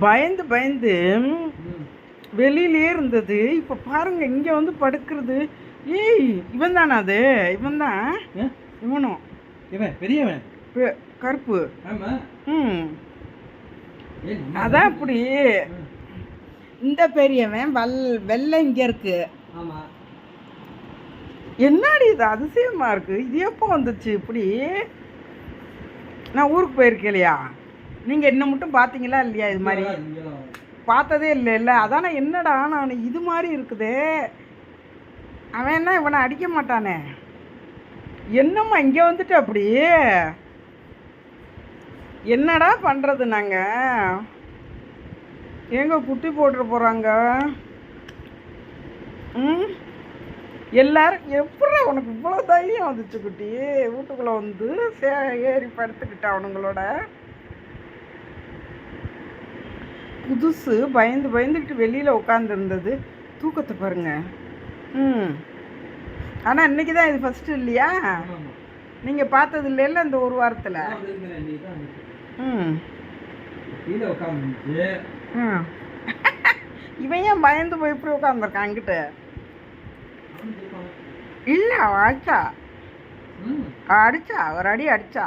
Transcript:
பயந்து பயந்து வெளியிலே இருந்தது. இப்போ பாருங்க இங்கே வந்து படுக்கிறது. ஏய் இவன் தானா? அது இவன் தான். இவனும் இவன் பெரியவன் கருப்பு. ம் அதான் அப்படி. இந்த பெரியவன் வெள்ளை இங்கே இருக்கு. என்னடி இது அதிசயமா இருக்கு. இது எப்போ வந்துச்சு இப்படி? நான் ஊருக்கு போயிருக்கேன் இல்லையா? நீங்கள் என்ன மட்டும் பார்த்தீங்களா இல்லையா? இது மாதிரி பார்த்ததே இல்லை. அதானே என்னடா நான் இது மாதிரி இருக்குதே. அவன் என்ன இவனை அடிக்க மாட்டானே? என்னம்மா இங்கே வந்துட்டு அப்படி? என்னடா பண்ணுறது? நாங்கள் எங்கே குட்டி போட்டுற போகிறாங்க? எல்லாரும் எப்படி உனக்கு இவ்வளோ தைரியம் வந்துச்சு குட்டி? வீட்டுக்குள்ளே வந்து ஏறி படுத்துக்கிட்ட அவனுங்களோட புதுசு. பயந்துக்கிட்டு வெளியில் உட்காந்துருந்தது. தூக்கத்தை பாருங்க. ஆனால் இன்றைக்கி தான் இது ஃபஸ்ட்டு இல்லையா? நீங்கள் பார்த்தது இல்லைல்ல இந்த ஒரு வாரத்தில்? இவன் ஏன் பயந்து போய் இப்படி உட்காந்துருக்கான் அங்கிட்ட? இல்லை அடிச்சா ஒரு அடி அடிச்சா.